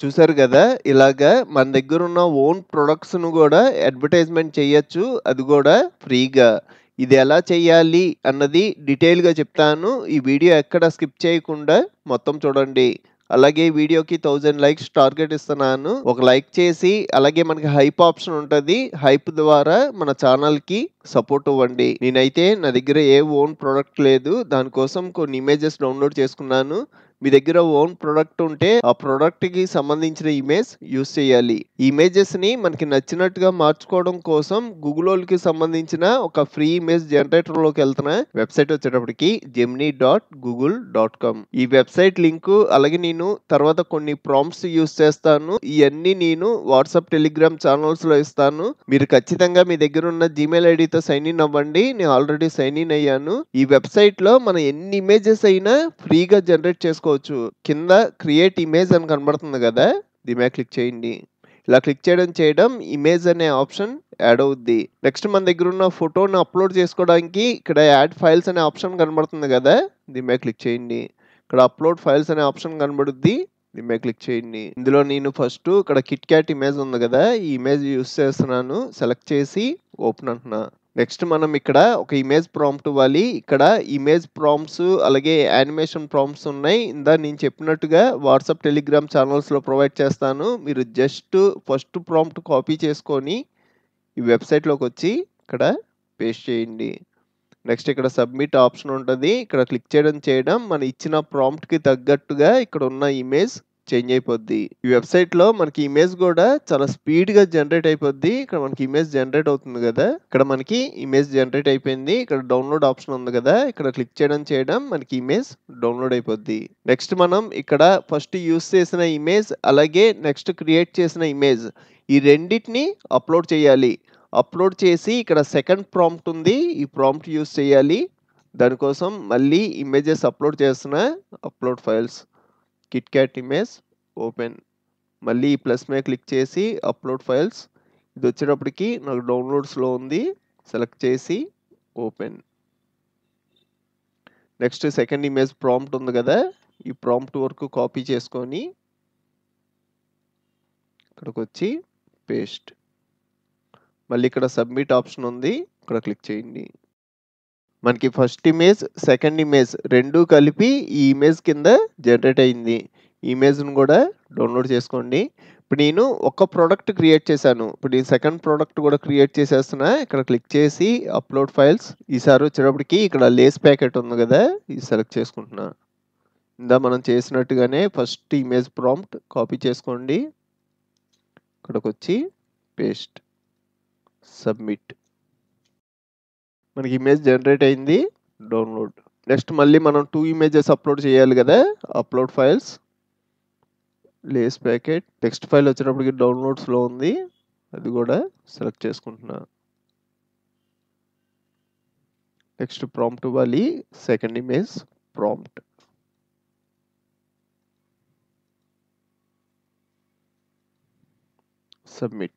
చూసారు గదా! ఇలాగా మన దగ్గరున్న ఓన్ ప్రొడక్ట్స్‌ను గూడా అడ్వర్టైజ్‌మెంట్ చేయొచ్చు. అది గూడా ఫ్రీగా. ఇది ఎలా చేయాలి అన్నది డీటెయిల్‌గా చెప్తాను. ఈ వీడియో ఎక్కడ స్కిప్ చేయకుండా మొత్తం చూడండి. అలాగే ఈ వీడియోకి 1000 లైక్స్ టార్గెట్ ఇస్తున్నాను. ఒక లైక్ చేసి అలాగే మనకి హైప్ ఆప్షన్ ఉంటది. హైప్ ద్వారా మన ఛానల్‌కి సపోర్ట్ ఇవ్వండి. నేనైతే నా దగ్గర ఏ ఓన్ ప్రొడక్ట్ లేదు. దానికోసం కొన్ని ఇమేజెస్ డౌన్‌లోడ్ చేసుకున్నాను. మీ దగ్గర ఓన్ ప్రొడక్ట్ ఉంటే ఆ ప్రొడక్ట్‌కి సంబంధించిన ఇమేజ్ యూజ్ చేయాలి. ఈ ఇమేజెస్‌ని మనకి నచ్చినట్టుగా మార్చుకోవడం కోసం గూగులోళ్ళకి సంబంధించిన ఒక ఫ్రీ ఇమేజ్ జనరేటర్‌లోకి వెళ్తున్నా. వెబ్‌సైట్ వచ్చేటప్పటికి gemini.google.com. ఈ వెబ్‌సైట్ లింకు అలాగే నేను తర్వాత కొన్ని ప్రాంప్ట్స్ యూజ్ చేస్తాను. ఇయన్నీ నేను వాట్సాప్, టెలిగ్రామ్ ఛానల్స్‌లో ఇస్తాను. మీరు ఖచ్చితంగా మీ దగ్గర ఉన్న జీమెయిల్ ఐడీతో సైన్ ఇన్ అవ్వండి. నేను ఆల్రెడీ సైన్ ఇన్ అయ్యాను. ఈ వెబ్‌సైట్‌లో మనం ఎన్ని ఇమేజెస్ అయినా ఫ్రీగా జనరేట్ చేసుకోవచ్చు. కింద క్రియేట్ ఇమేజ్ అని కనబడుతుంది గదా! దీని మీద క్లిక్ చేయండి. ఇలా క్లిక్ చేయడం ఇమేజ్ అనే ఆప్షన్ యాడ్ అవుద్ది. నెక్స్ట్ మన దగ్గర ఉన్న ఫోటోని అప్‌లోడ్ చేసుకోవడానికి ఇక్కడ యాడ్ ఫైల్స్ అనే ఆప్షన్ కనబడుతుంది గదా! దీని మీద క్లిక్ చేయండి. ఇక్కడ అప్‌లోడ్ ఫైల్స్ అనే ఆప్షన్ కనబడుద్ది. దీని మీద క్లిక్ చేయండి. ఇందులో నేను ఫస్ట్ ఇక్కడ కిట్ క్యాట్ ఇమేజ్ ఉంది గదా! ఈ ఇమేజ్ యూజ్ చేస్తున్నాను. సెలెక్ట్ చేసి ఓపెన్ అంటున్నా. నెక్స్ట్ మనం ఇక్కడ ఒక ఇమేజ్ ప్రాంప్ట్ ఇవ్వాలి. ఇక్కడ ఇమేజ్ ప్రాంప్ట్స్ అలాగే యానిమేషన్ ప్రాంప్ట్స్ ఉన్నాయి. ఇందాక నేను చెప్పినట్టుగా వాట్సాప్, టెలిగ్రామ్ ఛానల్స్‌లో ప్రొవైడ్ చేస్తాను. మీరు జస్ట్ ఫస్ట్ ప్రాంప్ట్ కాపీ చేసుకొని ఈ వెబ్‌సైట్‌లోకొచ్చి ఇక్కడ పేస్ట్ చేయండి. నెక్స్ట్ ఇక్కడ సబ్మిట్ ఆప్షన్ ఉంటది. ఇక్కడ క్లిక్ చేయడం మన ఇచ్చిన ప్రాంప్ట్‌కి తగ్గట్టుగా ఇక్కడ ఉన్న ఇమేజ్ చేంజ్ అయిపోద్ది. ఈ వెబ్‌సైట్‌లో మనకి ఇమేజ్ గూడా చాలా స్పీడ్‌గా జనరేట్ అయిపోద్ది. ఇక్కడ మనకి ఇమేజ్ జనరేట్ అవుతుంది గదా! ఇక్కడ మనకి ఇమేజ్ జనరేట్ అయిపోయింది. ఇక్కడ డౌన్‌లోడ్ ఆప్షన్ ఉంది గదా! ఇక్కడ క్లిక్ చేయడం మనకి ఇమేజ్ డౌన్‌లోడ్ అయిపోద్ది. నెక్స్ట్ మనం ఇక్కడ ఫస్ట్ యూజ్ చేసిన ఇమేజ్ అలాగే నెక్స్ట్ క్రియేట్ చేసిన ఇమేజ్ ఈ రెండిటిని అప్‌లోడ్ చేయాలి. అప్‌లోడ్ చేసి ఇక్కడ సెకండ్ ప్రాంప్ట్ ఉంది. ఈ ప్రాంప్ట్ యూజ్ చేయాలి. దానికోసం మళ్ళీ ఇమేజెస్ అప్‌లోడ్ చేస్తున్నా. Upload files. Kit Kat image open. మళ్ళీ ఈ ప్లస్ మీద క్లిక్ చేసి అప్‌లోడ్ ఫైల్స్. ఇది వచ్చేటప్పటికి నాకు డౌన్‌లోడ్స్‌లో ఉంది. సెలెక్ట్ చేసి open. Next second image prompt ఉంది గదా! ఈ ప్రాంప్ట్ వరకు కాపీ చేసుకొని ఇక్కడికొచ్చి పేస్ట్. మళ్ళీ ఇక్కడ సబ్మిట్ ఆప్షన్ ఉంది. ఇక్కడ క్లిక్ చేయండి. మనకి ఫస్ట్ ఇమేజ్, సెకండ్ ఇమేజ్ 2 కలిపి ఈ ఇమేజ్ కింద జనరేట్ అయింది. ఈ ఇమేజ్‌ని గూడా డౌన్‌లోడ్ చేసుకోండి. ఇప్పుడు నేను ఒక ప్రొడక్ట్ క్రియేట్ చేశాను. ఇప్పుడు ఈ సెకండ్ ప్రొడక్ట్ గూడా క్రియేట్ చేసేస్తున్నా. ఇక్కడ క్లిక్ చేసి అప్‌లోడ్ ఫైల్స్. ఈసారి వచ్చేటప్పటికి ఇక్కడ లేస్ ప్యాకెట్ ఉంది గదా! ఇది సెలెక్ట్ చేసుకుంటున్నా. ఇందాక మనం చేసినట్టుగానే ఫస్ట్ ఇమేజ్ ప్రాంప్ట్ కాపీ చేసుకోండి. ఇక్కడికొచ్చి పేస్ట్. సబ్మిట్. మనకి ఇమేజ్ జనరేట్ అయింది. డౌన్‌లోడ్. నెక్స్ట్ మళ్ళీ మనం 2 ఇమేజెస్ అప్‌లోడ్ చేయాలి గదా! Upload files. Lay's packet. Text file వచ్చేటప్పటికి డౌన్‌లోడ్స్‌లో ఉంది. అది గూడా సెలెక్ట్ చేసుకుంటున్నా. నెక్స్ట్ ప్రాంప్ట్ ఇవ్వాలి. Second image prompt. సబ్మిట్.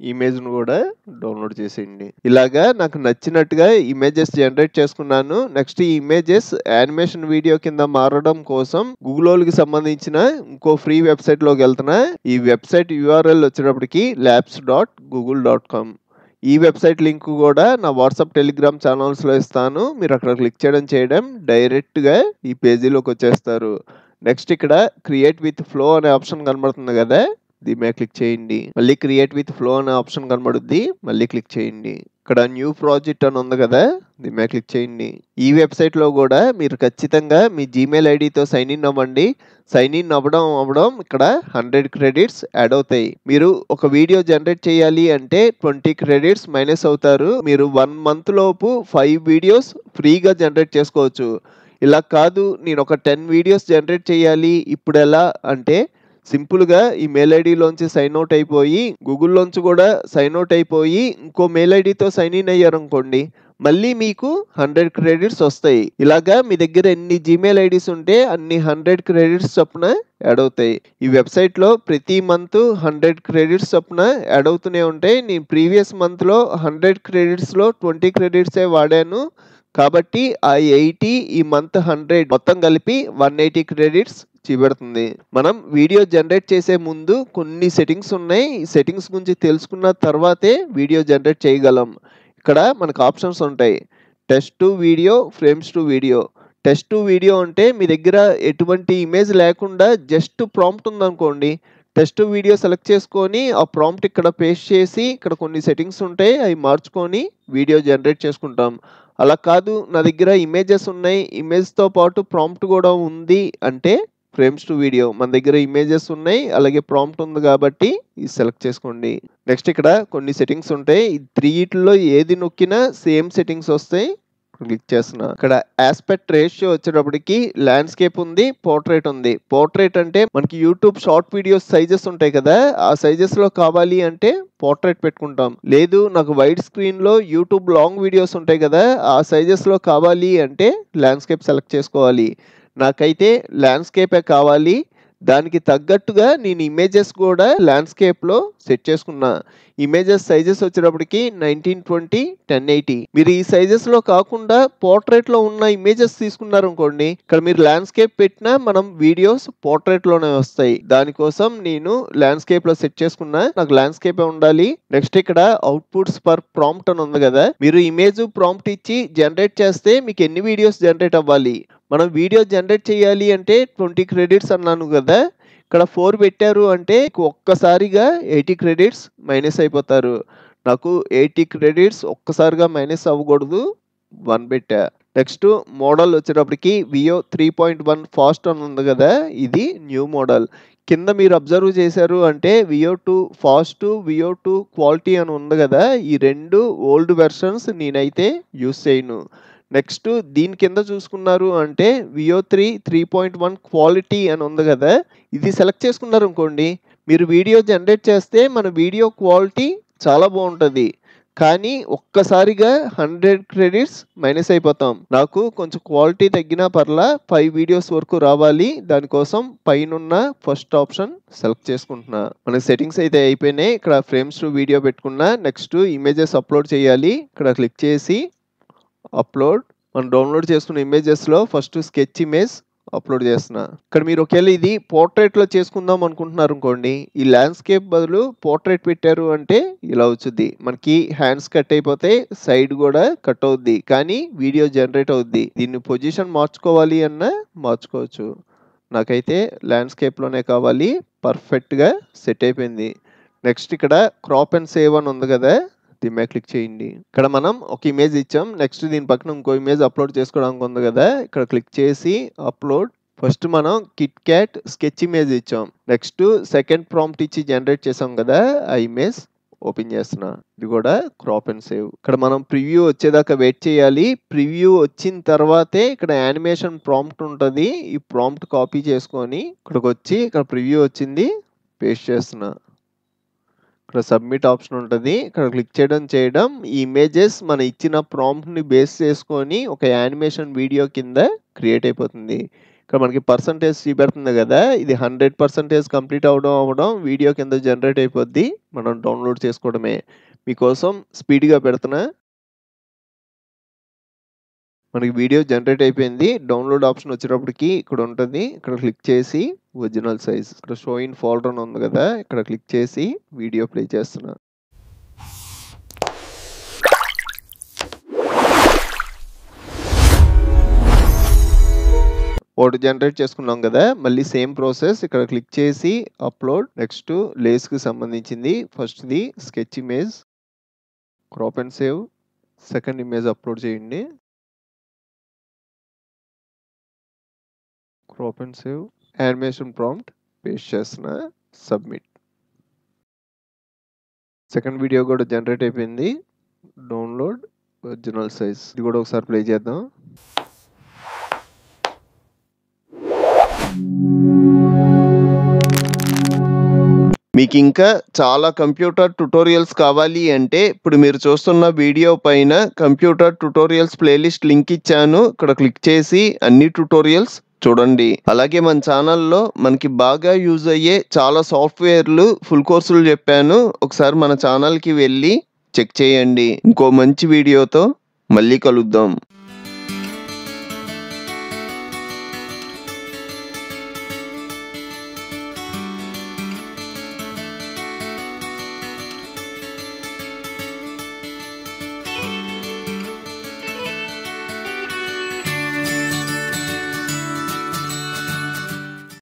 ఇమేజ్‌ను గూడా డౌన్‌లోడ్ చేసేయండి. ఇలాగా నాకు నచ్చినట్టుగా ఇమేజెస్ జనరేట్ చేసుకున్నాను. నెక్స్ట్ ఈ ఇమేజెస్ యానిమేషన్ వీడియో కింద మారడం కోసం గూగులోళ్ళకి సంబంధించిన ఇంకో ఫ్రీ వెబ్‌సైట్‌లోకి వెళ్తున్నా. ఈ వెబ్‌సైట్ యూఆర్ఎల్ వచ్చేటప్పటికి labs.google.com. ఈ వెబ్‌సైట్ లింక్ గూడా నా వాట్సాప్, టెలిగ్రామ్ ఛానల్స్‌లో ఇస్తాను. మీరు అక్కడ క్లిక్ చేయడం డైరెక్ట్‌గా ఈ పేజీలోకి వచ్చేస్తారు. నెక్స్ట్ ఇక్కడ క్రియేట్ విత్ ఫ్లో అనే ఆప్షన్ కనబడుతుంది గదా! దీని మీద క్లిక్ చేయండి. మళ్ళీ క్రియేట్ విత్ ఫ్లో అనే ఆప్షన్ కనబడుద్ది. మళ్ళీ క్లిక్ చేయండి. ఇక్కడ న్యూ ప్రాజెక్ట్ అని ఉంది కదా! దీని మీద క్లిక్ చేయండి. ఈ వెబ్‌సైట్‌లో గూడా మీరు ఖచ్చితంగా మీ జీమెయిల్ ఐడీతో సైన్ ఇన్ అవ్వండి. సైన్ ఇన్ అవ్వడం ఇక్కడ 100 క్రెడిట్స్ యాడ్ అవుతాయి. మీరు ఒక వీడియో జనరేట్ చేయాలి అంటే 20 క్రెడిట్స్ మైనస్ అవుతారు. మీరు 1 మంత్ లోపు 5 వీడియోస్ ఫ్రీగా జనరేట్ చేసుకోవచ్చు. ఇలా కాదు నేను ఒక 10 వీడియోస్ జనరేట్ చేయాలి ఇప్పుడెలా అంటే సింపుల్‌గా ఈ మెయిల్ ఐడీలోంచి సైన్ ఔట్ అయిపోయి గూగుల్‌లోంచి కూడా సైన్ ఔట్ అయిపోయి ఇంకో మెయిల్ ఐడీతో సైన్ ఇన్ అయ్యారనుకోండి. మళ్ళీ మీకు 100 క్రెడిట్స్ వస్తాయి. ఇలాగా మీ దగ్గర ఎన్ని జీమెయిల్ ఐడీస్ ఉంటే అన్ని 100 క్రెడిట్స్ చొప్పున యాడ్ అవుతాయి. ఈ వెబ్‌సైట్‌లో ప్రతి మంత్ 100 క్రెడిట్స్ చొప్పున యాడ్ అవుతూనే ఉంటాయి. నేను ప్రీవియస్ మంత్‌లో 100 క్రెడిట్స్‌లో 20 క్రెడిట్సే వాడాను. కాబట్టి ఆ 80 ఈ మంత్ 100 మొత్తం కలిపి 180 క్రెడిట్స్ చూపెడుతుంది. మనం వీడియో జనరేట్ చేసే ముందు కొన్ని సెట్టింగ్స్ ఉన్నాయి. ఈ సెట్టింగ్స్ గురించి తెలుసుకున్న తర్వాతే వీడియో జనరేట్ చేయగలం. ఇక్కడ మనకు ఆప్షన్స్ ఉంటాయి. Text to video, frames to video. Text to video అంటే మీ దగ్గర ఎటువంటి ఇమేజ్ లేకుండా జస్ట్ ప్రాంప్ట్ ఉందనుకోండి, టెక్స్ట్ టు వీడియో సెలెక్ట్ చేసుకొని ఆ ప్రాంప్ట్ ఇక్కడ పేస్ట్ చేసి ఇక్కడ కొన్ని సెట్టింగ్స్ ఉంటాయి, అవి మార్చుకొని వీడియో జనరేట్ చేసుకుంటాం. అలా కాదు, నా దగ్గర ఇమేజెస్ ఉన్నాయి, ఇమేజ్తో పాటు ప్రాంప్ట్ కూడా ఉంది అంటే ఫ్రేమ్స్ టు వీడియో. మన దగ్గర ఇమేజెస్ ఉన్నాయి, అలాగే ప్రాంప్ట్ ఉంది కాబట్టి ఇది సెలెక్ట్ చేసుకోండి. నెక్స్ట్ ఇక్కడ కొన్ని సెట్టింగ్స్ ఉంటాయి. ఈ 3 ఏది నొక్కినా సేమ్ సెట్టింగ్స్ వస్తాయి. క్లిక్ చేస్తున్నా. ఇక్కడ ఆస్పెక్ట్ రేషియో వచ్చేటప్పటికి ల్యాండ్స్కేప్ ఉంది, పోర్ట్రేట్ ఉంది. పోర్ట్రేట్ అంటే మనకి యూట్యూబ్ షార్ట్ వీడియోస్ సైజెస్ ఉంటాయి కదా, ఆ సైజెస్ లో కావాలి అంటే పోర్ట్రేట్ పెట్టుకుంటాం. లేదు నాకు వైడ్ స్క్రీన్ లో యూట్యూబ్ లాంగ్ వీడియోస్ ఉంటాయి కదా, ఆ సైజెస్ లో కావాలి అంటే ల్యాండ్స్కేప్ సెలెక్ట్ చేసుకోవాలి. నాకైతే ల్యాండ్స్కేపే కావాలి. దానికి తగ్గట్టుగా నేను ఇమేజెస్ కూడా ల్యాండ్స్కేప్లో సెట్ చేసుకున్నా. ఇమేజెస్ సైజెస్ వచ్చేటప్పటికి 1920 1080. మీరు ఈ సైజెస్లో కాకుండా పోర్ట్రేట్లో ఉన్న ఇమేజెస్ తీసుకున్నారనుకోండి, ఇక్కడ మీరు ల్యాండ్స్కేప్ పెట్టినా మనం వీడియోస్ పోర్ట్రేట్లోనే వస్తాయి. దానికోసం నేను ల్యాండ్స్కేప్లో సెట్ చేసుకున్నా. నాకు ల్యాండ్స్కేపే ఉండాలి. నెక్స్ట్ ఇక్కడ అవుట్పుట్స్ పర్ ప్రాంప్ట్ అని ఉంది కదా, మీరు ఇమేజ్ ప్రాంప్ట్ ఇచ్చి జనరేట్ చేస్తే మీకు ఎన్ని వీడియోస్ జనరేట్ అవ్వాలి. మనం వీడియో జనరేట్ చేయాలి అంటే 20 క్రెడిట్స్ అన్నాను కదా, ఇక్కడ 4 పెట్టారు అంటే ఒక్కసారిగా 80 క్రెడిట్స్ మైనస్ అయిపోతారు. నాకు 80 క్రెడిట్స్ ఒక్కసారిగా మైనస్ అవ్వకూడదు, 1 పెట్టా. నెక్స్ట్ మోడల్ వచ్చేటప్పటికి వియో 3.1 ఫాస్ట్ అని ఉంది కదా, ఇది న్యూ మోడల్. కింద మీరు అబ్జర్వ్ చేశారు అంటే వియో 2 ఫాస్ట్, వియో 2 క్వాలిటీ అని ఉంది కదా, ఈ 2 ఓల్డ్ వెర్షన్స్ నేనైతే యూస్ చేయను. నెక్స్ట్ దీని కింద చూసుకున్నారు అంటే వియో 3.1 క్వాలిటీ అని ఉంది కదా, ఇది సెలెక్ట్ చేసుకున్నారు అనుకోండి, మీరు వీడియో జనరేట్ చేస్తే మన వీడియో క్వాలిటీ చాలా బాగుంటుంది. కానీ ఒక్కసారిగా 100 క్రెడిట్స్ మైనస్ అయిపోతాం. నాకు కొంచెం క్వాలిటీ తగ్గినా పర్లా 5 వీడియోస్ వరకు రావాలి. దానికోసం పైనున్న ఫస్ట్ ఆప్షన్ సెలెక్ట్ చేసుకుంటున్నా. మన సెట్టింగ్స్ అయితే అయిపోయినాయి. ఇక్కడ ఫ్రేమ్స్ టు వీడియో పెట్టుకున్నా. నెక్స్ట్ ఇమేజెస్ అప్లోడ్ చేయాలి. ఇక్కడ క్లిక్ చేసి అప్లోడ్. మనం డౌన్లోడ్ చేసుకున్న ఇమేజెస్లో ఫస్ట్ స్కెచ్ ఇమేజ్ అప్లోడ్ చేస్తున్నా. ఇక్కడ మీరు ఒకవేళ ఇది పోర్ట్రేట్లో చేసుకుందాం అనుకుంటున్నారు అనుకోండి, ఈ ల్యాండ్స్కేప్ బదులు పోర్ట్రేట్ పెట్టారు అంటే ఇలా వచ్చుద్ది. మనకి హ్యాండ్స్ కట్ అయిపోతే సైడ్ కూడా కట్ అవుద్ది, కానీ వీడియో జనరేట్ అవుద్ది. దీన్ని పొజిషన్ మార్చుకోవాలి అన్నా మార్చుకోవచ్చు. నాకైతే ల్యాండ్స్కేప్లోనే కావాలి. పర్ఫెక్ట్గా సెట్ అయిపోయింది. నెక్స్ట్ ఇక్కడ క్రాప్ అండ్ సేవ్ అని ఉంది కదా, దీని మీద క్లిక్ చేయండి. ఇక్కడ మనం ఒక ఇమేజ్ ఇచ్చాం. నెక్స్ట్ దీని పక్కన ఇంకో ఇమేజ్ అప్లోడ్ చేసుకోవడానికి ఉంది కదా, ఇక్కడ క్లిక్ చేసి అప్లోడ్. ఫస్ట్ మనం కిట్ క్యాట్ స్కెచ్ ఇమేజ్ ఇచ్చాం. నెక్స్ట్ సెకండ్ ప్రాంప్ట్ ఇచ్చి జనరేట్ చేసాం కదా, ఆ ఇమేజ్ ఓపెన్ చేస్తున్నా. ఇది కూడా క్రాప్ అండ్ సేవ్. ఇక్కడ మనం ప్రివ్యూ వచ్చేదాకా వెయిట్ చేయాలి. ప్రివ్యూ వచ్చిన తర్వాతే ఇక్కడ యానిమేషన్ ప్రాంప్ట్ ఉంటుంది. ఈ ప్రాంప్ట్ కాపీ చేసుకొని ఇక్కడికి వచ్చి ఇక్కడ ప్రివ్యూ వచ్చింది పేస్ట్ చేస్తున్నా. ఇక్కడ సబ్మిట్ ఆప్షన్ ఉంటుంది. ఇక్కడ క్లిక్ చేయడం ఈ ఇమేజెస్ మన ఇచ్చిన ప్రాంప్ట్ని బేస్ చేసుకొని ఒక యానిమేషన్ వీడియో కింద క్రియేట్ అయిపోతుంది. ఇక్కడ మనకి పర్సంటేజ్ చూపెడుతుంది కదా, ఇది 100% కంప్లీట్ అవ్వడం వీడియో కింద జనరేట్ అయిపోద్ది. మనం డౌన్లోడ్ చేసుకోవడమే. మీకోసం స్పీడ్గా పెడుతున్నా. మనకి వీడియో జనరేట్ అయిపోయింది. డౌన్లోడ్ ఆప్షన్ వచ్చేటప్పటికి ఇక్కడ ఉంటుంది. ఇక్కడ క్లిక్ చేసి ఒరిజినల్ సైజ్, ఇక్కడ షో ఇన్ ఫోల్డర్ అని ఉంది కదా, ఇక్కడ క్లిక్ చేసి వీడియో ప్లే చేస్తున్నా. ఒకటి జనరేట్ చేసుకున్నాం కదా, మళ్ళీ సేమ్ ప్రాసెస్. ఇక్కడ క్లిక్ చేసి అప్లోడ్. నెక్స్ట్ లేస్కి సంబంధించింది ఫస్ట్ది sketch image, crop and save. Second image upload చేయండి. Crop and save, animation prompt paste చేస్తున్నా, సబ్మిట్. సెకండ్ వీడియో కూడా జనరేట్ అయిపోయింది. Download original size. ఇది కూడా ఒకసారి ప్లే చేద్దాం. మీకు ఇంకా చాలా కంప్యూటర్ ట్యుటోరియల్స్ కావాలి అంటే ఇప్పుడు మీరు చూస్తున్న వీడియో పైన కంప్యూటర్ ట్యుటోరియల్స్ ప్లేలిస్ట్ లింక్ ఇచ్చాను. ఇక్కడ క్లిక్ చేసి అన్ని ట్యుటోరియల్స్ చూడండి. అలాగే మన ఛానల్లో మనకి బాగా యూజ్ అయ్యే చాలా సాఫ్ట్వేర్లు ఫుల్ కోర్సులు చెప్పాను. ఒకసారి మన ఛానల్కి వెళ్ళి చెక్ చేయండి. ఇంకో మంచి వీడియోతో మళ్ళీ కలుద్దాం.